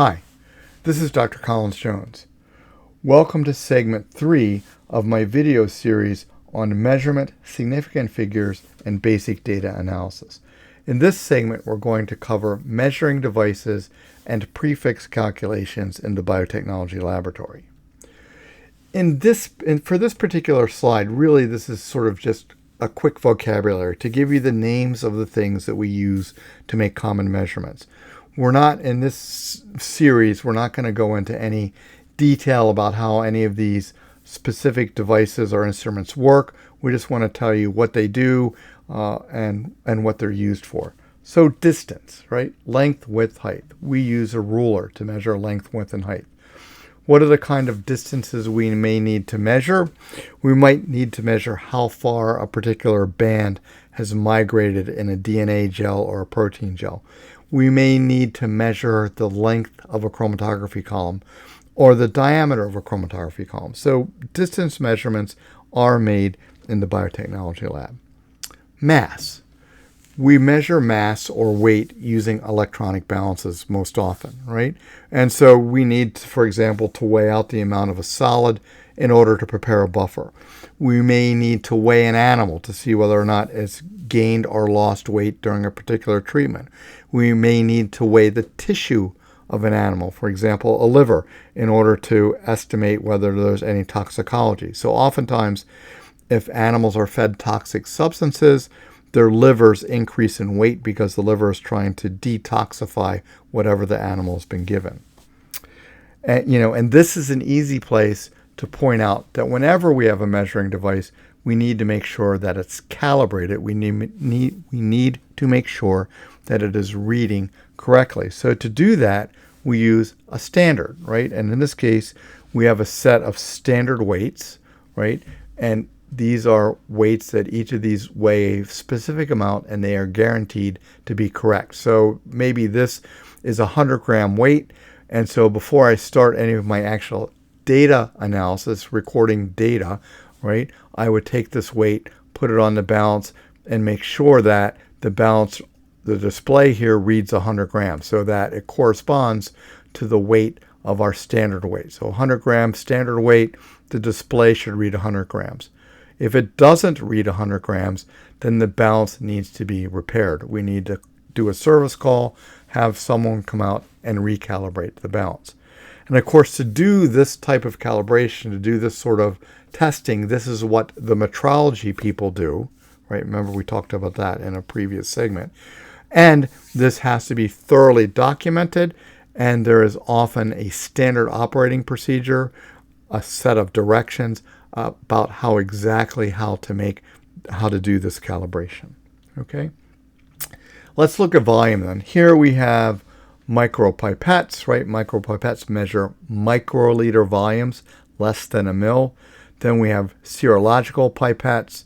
Hi, this is Dr. Collins Jones. Welcome to segment 3 of my video series on measurement, significant figures, and basic data analysis. In this segment, we're going to cover measuring devices and prefix calculations in the biotechnology laboratory. For this particular slide, really this is sort of just a quick vocabulary to give you the names of the things that we use to make common measurements. We're not, in this series, we're not going to go into any detail about how any of these specific devices or instruments work. We just want to tell you what they do and what they're used for. So distance, right? Length, width, height. We use a ruler to measure length, width, and height. What are the kind of distances we may need to measure? We might need to measure how far a particular band has migrated in a DNA gel or a protein gel. We may need to measure the length of a chromatography column or the diameter of a chromatography column. So distance measurements are made in the biotechnology lab. Mass. We measure mass or weight using electronic balances most often, right? And so we need, for example, to weigh out the amount of a solid in order to prepare a buffer. We may need to weigh an animal to see whether or not it's gained or lost weight during a particular treatment. We may need to weigh the tissue of an animal, for example, a liver, in order to estimate whether there's any toxicology. So oftentimes, if animals are fed toxic substances, their livers increase in weight because the liver is trying to detoxify whatever the animal has been given. And this is an easy place to point out that whenever we have a measuring device, we need to make sure that it's calibrated. We need to make sure that it is reading correctly. So to do that, we use a standard, right? And in this case, we have a set of standard weights, right? And these are weights that each of these weigh a specific amount, and they are guaranteed to be correct. So maybe this is a 100-gram weight, and so before I start any of my actual data analysis, recording data, right, I would take this weight, put it on the balance, and make sure that the display here reads 100 grams, so that it corresponds to the weight of our standard weight. So 100 grams standard weight, the display should read 100 grams. If it doesn't read 100 grams, then the balance needs to be repaired. We need to do a service call, have someone come out and recalibrate the balance. And of course, to do this type of calibration, to do this sort of testing, this is what the metrology people do, right? Remember, we talked about that in a previous segment. And this has to be thoroughly documented, and there is often a standard operating procedure, a set of directions about how to do this calibration. Okay, let's look at volume then. Here we have micropipettes, right? Micropipettes measure microliter volumes, less than a mil. Then we have serological pipettes,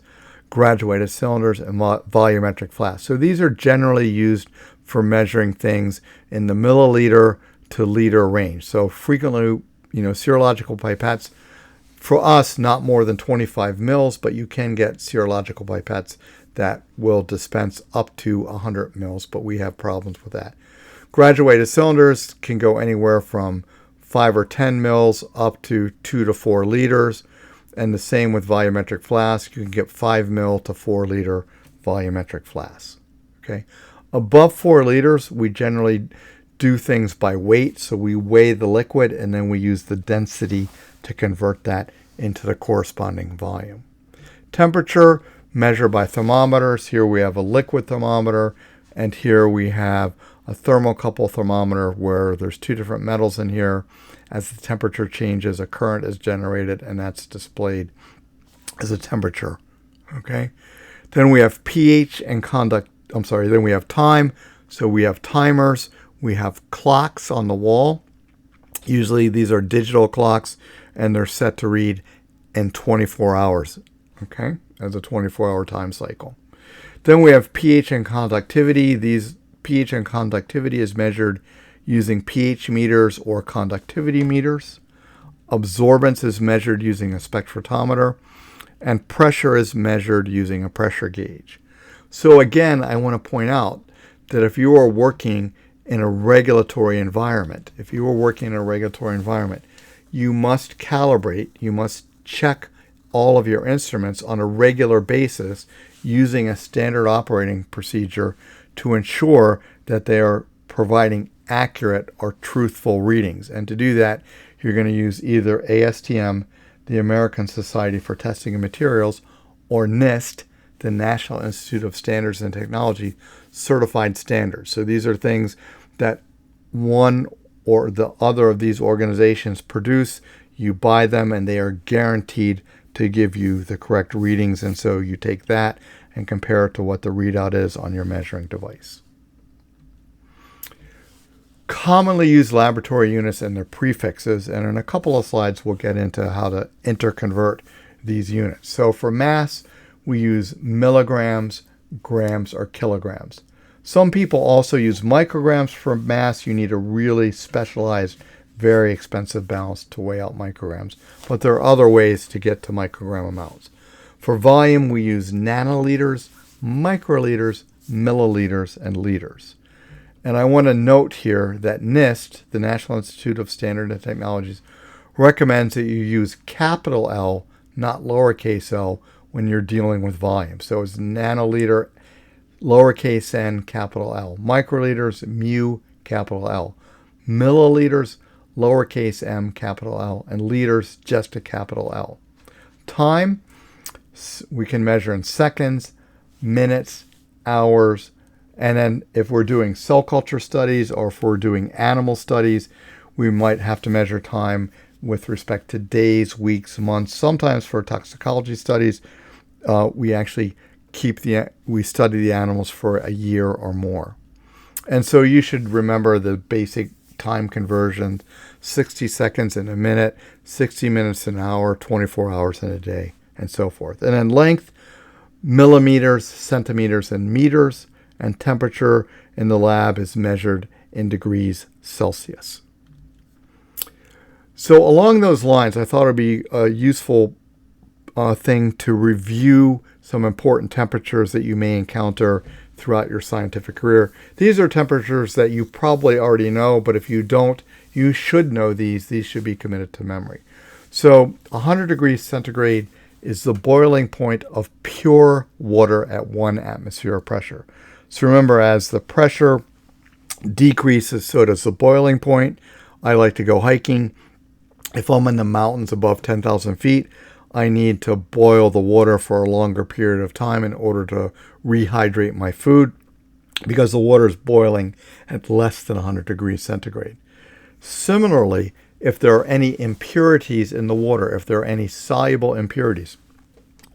graduated cylinders, and volumetric flasks. So these are generally used for measuring things in the milliliter to liter range. So frequently, serological pipettes, for us, not more than 25 mils, but you can get serological pipettes that will dispense up to 100 mils, but we have problems with that. Graduated cylinders can go anywhere from 5 or 10 mils up to 2 to 4 liters, and the same with volumetric flasks. You can get 5 mil to 4 liter volumetric flasks. Okay, above 4 liters, we generally do things by weight, so we weigh the liquid and then we use the density to convert that into the corresponding volume. Temperature, measured by thermometers. Here we have a liquid thermometer, and here we have a thermocouple thermometer where there's two different metals in here. As the temperature changes, a current is generated, and that's displayed as a temperature. Okay. Then we have pH and then we have time. So we have timers. We have clocks on the wall. Usually these are digital clocks, and they're set to read in 24 hours, okay, as a 24-hour time cycle. Then we have pH and conductivity. These pH and conductivity is measured using pH meters or conductivity meters. Absorbance is measured using a spectrophotometer, and pressure is measured using a pressure gauge. So again, I want to point out that if you are working in a regulatory environment, if you were working in a regulatory environment, you must calibrate, you must check all of your instruments on a regular basis using a standard operating procedure to ensure that they are providing accurate or truthful readings. And to do that, you're going to use either ASTM, the American Society for Testing and Materials, or NIST, the National Institute of Standards and Technology, certified standards. So these are things that one or the other of these organizations produce. You buy them and they are guaranteed to give you the correct readings. And so you take that and compare it to what the readout is on your measuring device. Commonly used laboratory units and their prefixes, and in a couple of slides we'll get into how to interconvert these units. So for mass, we use milligrams, grams, or kilograms. Some people also use micrograms for mass. You need a really specialized, very expensive balance to weigh out micrograms, but there are other ways to get to microgram amounts. For volume, we use nanoliters, microliters, milliliters, and liters. And I want to note here that NIST, the National Institute of Standards and Technologies, recommends that you use capital L, not lowercase l, when you're dealing with volume. So it's nanoliter, lowercase n, capital L. Microliters, mu, capital L. Milliliters, lowercase m, capital L. And liters, just a capital L. Time, we can measure in seconds, minutes, hours, and then if we're doing cell culture studies or if we're doing animal studies, we might have to measure time with respect to days, weeks, months. Sometimes for toxicology studies, we actually study the animals for a year or more. And so you should remember the basic time conversion: 60 seconds in a minute, 60 minutes in an hour, 24 hours in a day, and so forth. And then length, millimeters, centimeters, and meters. And temperature in the lab is measured in degrees Celsius. So along those lines, I thought it would be a useful thing to review some important temperatures that you may encounter throughout your scientific career. These are temperatures that you probably already know, but if you don't, you should know these. These should be committed to memory. So 100 degrees centigrade is the boiling point of pure water at 1 atmosphere of pressure. So remember, as the pressure decreases, so does the boiling point. I like to go hiking. If I'm in the mountains above 10,000 feet, I need to boil the water for a longer period of time in order to rehydrate my food, because the water is boiling at less than 100 degrees centigrade. Similarly, if there are any impurities in the water, if there are any soluble impurities,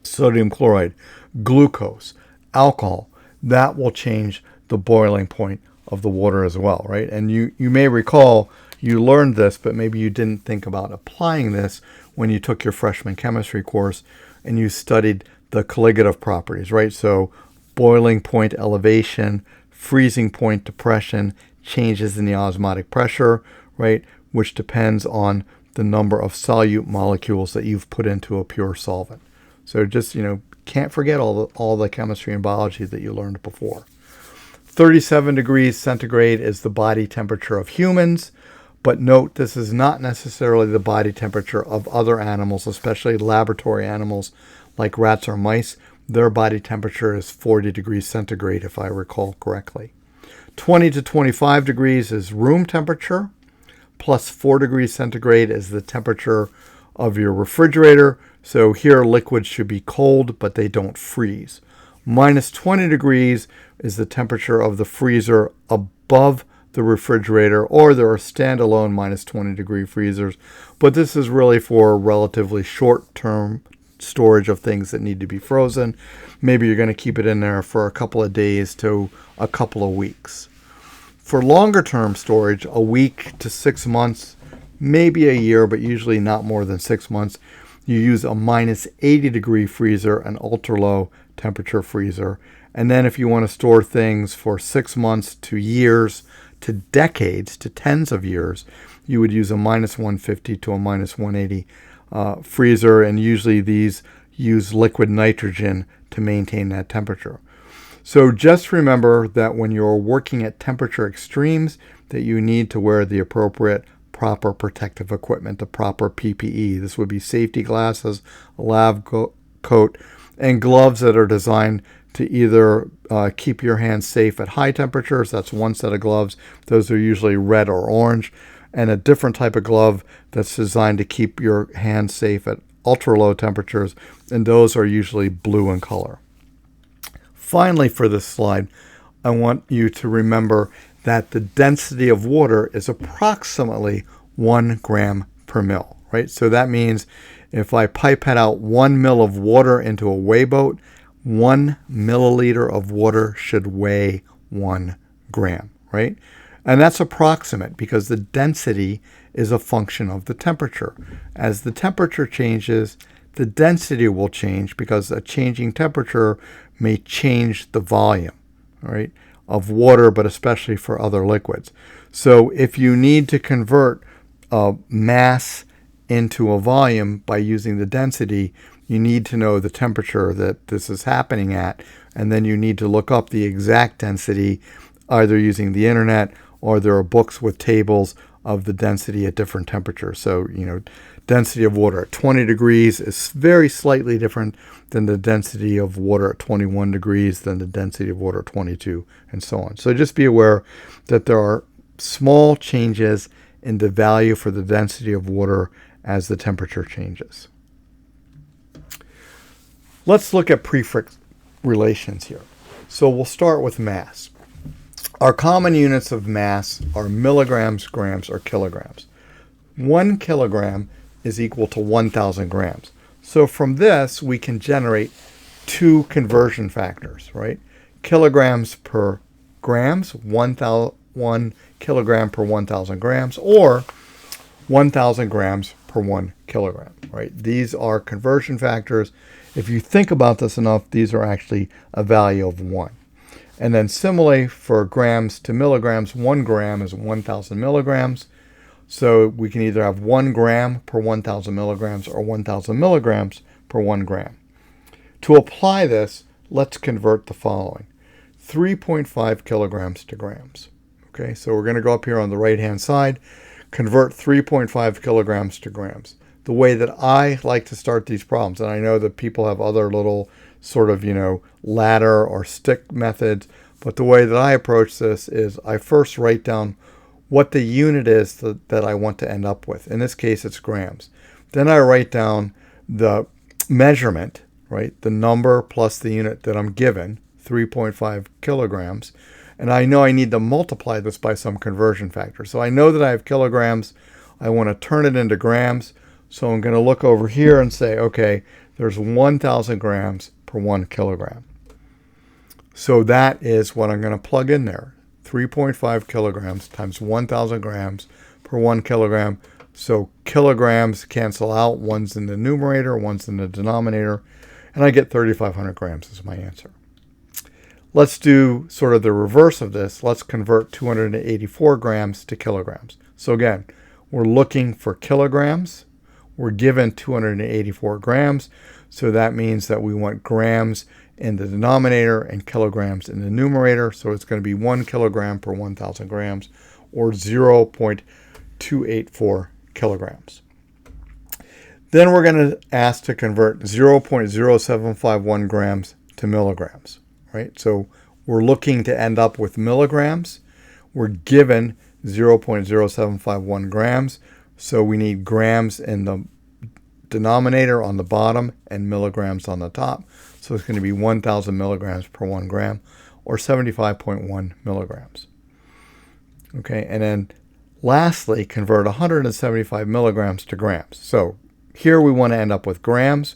sodium chloride, glucose, alcohol, that will change the boiling point of the water as well, right? And you may recall you learned this, but maybe you didn't think about applying this when you took your freshman chemistry course and you studied the colligative properties, right? So boiling point elevation, freezing point depression, changes in the osmotic pressure, right? Which depends on the number of solute molecules that you've put into a pure solvent. So just, can't forget all the chemistry and biology that you learned before. 37 degrees centigrade is the body temperature of humans, but note this is not necessarily the body temperature of other animals, especially laboratory animals like rats or mice. Their body temperature is 40 degrees centigrade, if I recall correctly. 20 to 25 degrees is room temperature, plus 4 degrees centigrade is the temperature of your refrigerator. So here liquids should be cold, but they don't freeze. Minus 20 degrees is the temperature of the freezer above the refrigerator, or there are standalone minus 20 degree freezers, but this is really for relatively short-term storage of things that need to be frozen. Maybe you're going to keep it in there for a couple of days to a couple of weeks. For longer-term storage, a week to 6 months, maybe a year, but usually not more than 6 months, you use a minus 80 degree freezer, an ultra-low temperature freezer. And then if you want to store things for 6 months to years to decades to tens of years, you would use a minus 150 to a minus 180 freezer, and usually these use liquid nitrogen to maintain that temperature. So just remember that when you're working at temperature extremes, that you need to wear the appropriate proper protective equipment, the proper PPE. This would be safety glasses, a lab coat, and gloves that are designed to either keep your hands safe at high temperatures. That's one set of gloves. Those are usually red or orange. And a different type of glove that's designed to keep your hands safe at ultra low temperatures. And those are usually blue in color. Finally, for this slide, I want you to remember that the density of water is approximately 1 gram per mil, right? So that means if I pipette out 1 mil of water into a weigh boat, 1 milliliter of water should weigh 1 gram, right? And that's approximate because the density is a function of the temperature. As the temperature changes, the density will change because a changing temperature may change the volume, right, of water, but especially for other liquids. So if you need to convert a mass into a volume by using the density, you need to know the temperature that this is happening at, and then you need to look up the exact density either using the internet or there are books with tables of the density at different temperatures. So, density of water at 20 degrees is very slightly different than the density of water at 21 degrees, than the density of water at 22, and so on. So just be aware that there are small changes in the value for the density of water as the temperature changes. Let's look at prefix relations here. So we'll start with mass. Our common units of mass are milligrams, grams, or kilograms. 1 kilogram is equal to 1,000 grams. So from this, we can generate 2 conversion factors, right? Kilograms per grams, 1 kilogram per 1,000 grams, or 1,000 grams per 1 kilogram, right? These are conversion factors. If you think about this enough, these are actually a value of 1. And then similarly for grams to milligrams, 1 gram is 1,000 milligrams. So we can either have 1 gram per 1,000 milligrams or 1,000 milligrams per 1 gram. To apply this, let's convert the following. 3.5 kilograms to grams. Okay, so we're going to go up here on the right-hand side, convert 3.5 kilograms to grams. The way that I like to start these problems, and I know that people have other little sort of, ladder or stick methods, but the way that I approach this is I first write down what the unit is that I want to end up with. In this case, it's grams. Then I write down the measurement, right? The number plus the unit that I'm given, 3.5 kilograms. And I know I need to multiply this by some conversion factor. So I know that I have kilograms. I want to turn it into grams. So I'm going to look over here and say, okay, there's 1,000 grams per 1 kilogram. So that is what I'm going to plug in there. 3.5 kilograms times 1,000 grams per 1 kilogram. So kilograms cancel out. One's in the numerator, one's in the denominator. And I get 3,500 grams as my answer. Let's do sort of the reverse of this. Let's convert 284 grams to kilograms. So again, we're looking for kilograms. We're given 284 grams. So that means that we want grams in the denominator and kilograms in the numerator. So it's going to be 1 kilogram per 1,000 grams, or 0.284 kilograms. Then we're going to ask to convert 0.0751 grams to milligrams, right? So we're looking to end up with milligrams. We're given 0.0751 grams. So we need grams in the denominator on the bottom and milligrams on the top. So it's going to be 1,000 milligrams per 1 gram, or 75.1 milligrams. Okay, and then lastly, convert 175 milligrams to grams. So here we want to end up with grams.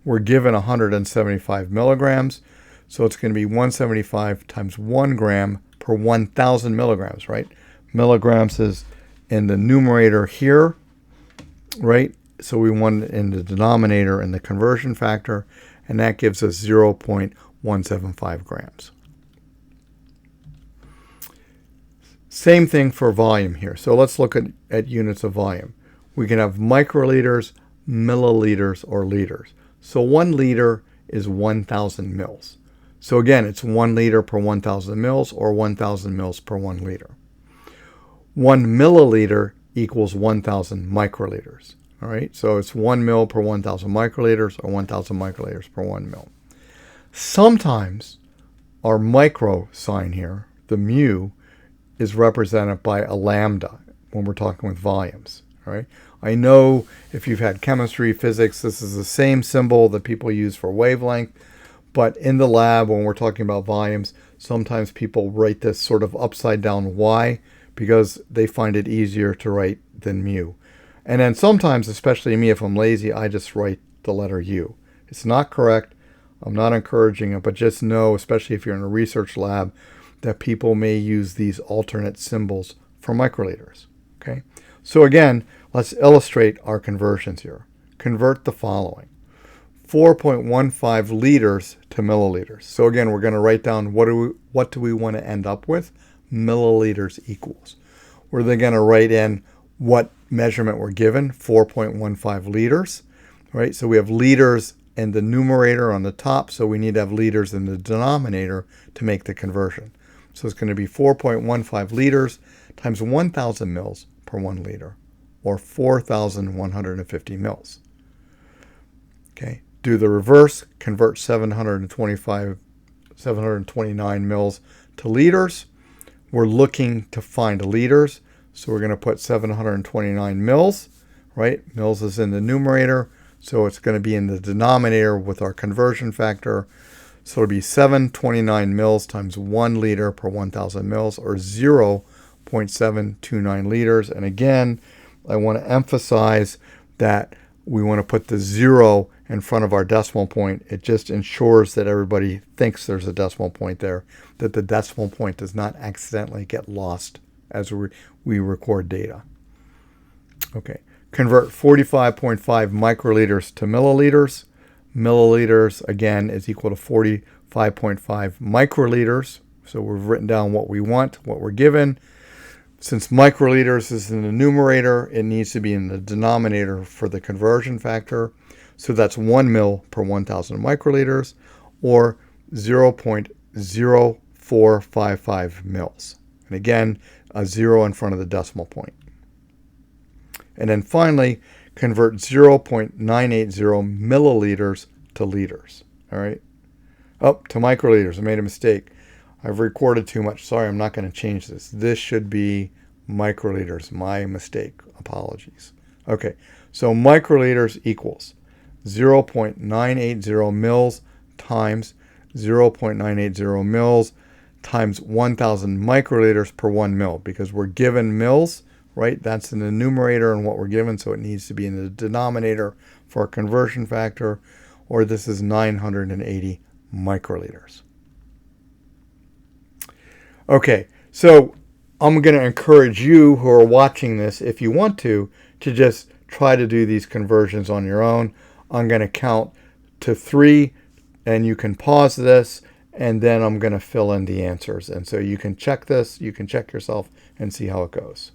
We're given 175 milligrams. So it's going to be 175 times 1 gram per 1,000 milligrams, right? Milligrams is in the numerator here, right? So we want it in the denominator and the conversion factor, and that gives us 0.175 grams. Same thing for volume here. So let's look at units of volume. We can have microliters, milliliters, or liters. So 1 liter is 1,000 mils. So again, it's 1 liter per 1,000 mils or 1,000 mils per 1 liter. 1 milliliter equals 1,000 microliters. All right, so it's 1 mil per 1,000 microliters or 1,000 microliters per 1 mil. Sometimes our micro sign here, the mu, is represented by a lambda when we're talking with volumes. All right, I know if you've had chemistry, physics, this is the same symbol that people use for wavelength, but in the lab when we're talking about volumes, sometimes people write this sort of upside down Y because they find it easier to write than mu. And then sometimes, especially me, if I'm lazy, I just write the letter U. It's not correct. I'm not encouraging it, but just know, especially if you're in a research lab, that people may use these alternate symbols for microliters. Okay, so again, let's illustrate our conversions here. Convert the following: 4.15 liters to milliliters. So again, we're going to write down what do we want to end up with? Milliliters equals. We're then going to write in what measurement we're given, 4.15 liters, right? So we have liters in the numerator on the top, so we need to have liters in the denominator to make the conversion. So it's going to be 4.15 liters times 1,000 mils per 1 liter, or 4,150 mils. Okay, do the reverse, convert 729 mils to liters. We're looking to find liters, so we're going to put 729 mils, right? Mils is in the numerator, so it's going to be in the denominator with our conversion factor. So it'll be 729 mils times 1 liter per 1,000 mils, or 0.729 liters. And again, I want to emphasize that we want to put the 0 in front of our decimal point. It just ensures that everybody thinks there's a decimal point there, that the decimal point does not accidentally get lost as we record data. Okay, convert 45.5 microliters to milliliters. Milliliters, again, is equal to 45.5 microliters. So we've written down what we want, what we're given. Since microliters is in the numerator, it needs to be in the denominator for the conversion factor. So that's 1 mil per 1,000 microliters, or 0.0455 mils. And again, a 0 in front of the decimal point. And then finally, convert 0.980 milliliters to liters. All right. Oh, to microliters. I made a mistake. I've recorded too much. Sorry, I'm not going to change this. This should be microliters. My mistake. Apologies. Okay. So microliters equals 0.980 mils times 0.980 mils times 1,000 microliters per 1 mil, because we're given mils, right? That's in the numerator and what we're given, so it needs to be in the denominator for our conversion factor, or this is 980 microliters. Okay, so I'm going to encourage you who are watching this, if you want to just try to do these conversions on your own. I'm going to count to 3, and you can pause this, and then I'm going to fill in the answers. And so you can check this, you can check yourself and see how it goes.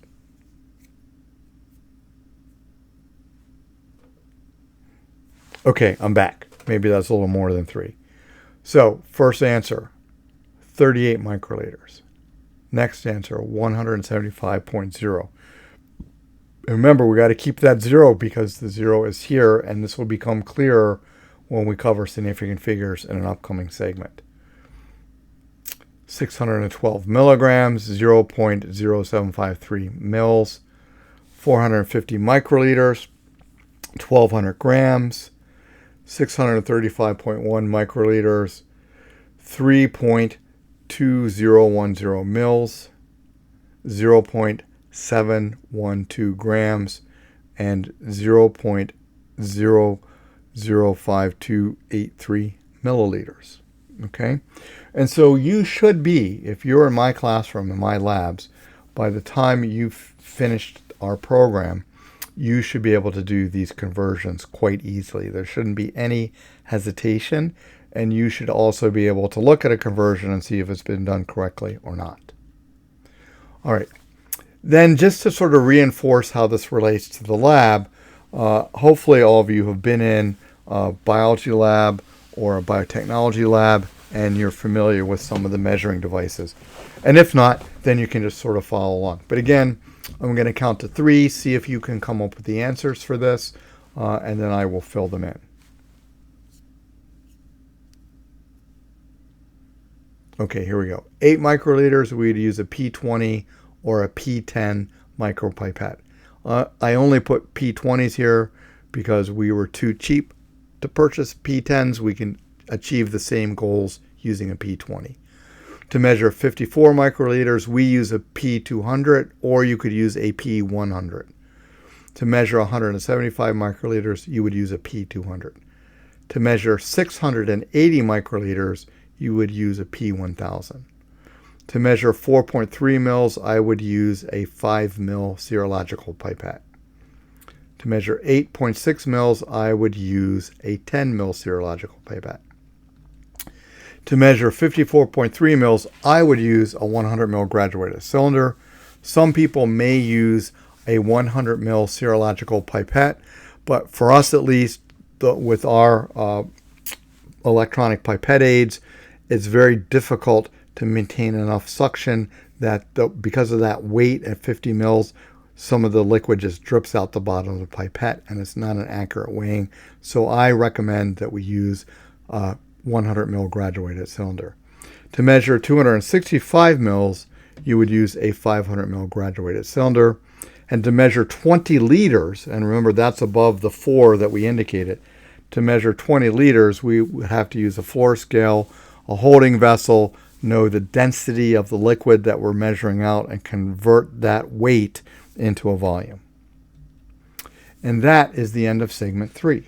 Okay, I'm back. Maybe that's a little more than 3. So first answer, 38 microliters. Next answer, 175.0. Remember, we got to keep that 0 because the 0 is here, and this will become clearer when we cover significant figures in an upcoming segment. 612 milligrams, 0.0753 mils, 450 microliters, 1,200 grams, 635.1 microliters, 3.2010 mils, 0.712 grams, and 0.005283 milliliters. Okay? And so you should be, if you're in my classroom, in my labs, by the time you've finished our program, you should be able to do these conversions quite easily. There shouldn't be any hesitation, and you should also be able to look at a conversion and see if it's been done correctly or not. All right. Then just to sort of reinforce how this relates to the lab, hopefully all of you have been in a biology lab or a biotechnology lab, and you're familiar with some of the measuring devices. And if not, then you can just sort of follow along. But again, I'm going to count to 3, see if you can come up with the answers for this, and then I will fill them in. Okay, here we go. 8 microliters, we'd use a P20 or a P10 micropipette. I only put P20s here because we were too cheap to purchase P10s. We can achieve the same goals using a P20. To measure 54 microliters, we use a P200, or you could use a P100. To measure 175 microliters, you would use a P200. To measure 680 microliters, you would use a P1000. To measure 4.3 mils, I would use a 5 mil serological pipette. To measure 8.6 mils, I would use a 10 mil serological pipette. To measure 54.3 mils, I would use a 100 mil graduated cylinder. Some people may use a 100 mil serological pipette, but for us at least, with our electronic pipette aids, it's very difficult to maintain enough suction that because of that weight at 50 mils, some of the liquid just drips out the bottom of the pipette, and it's not an accurate weighing. So I recommend that we use 100 mil graduated cylinder. To measure 265 mils, you would use a 500 mil graduated cylinder. And to measure 20 liters, and remember that's above the 4 that we indicated, to measure 20 liters, we would have to use a floor scale, a holding vessel, know the density of the liquid that we're measuring out, and convert that weight into a volume. And that is the end of segment 3.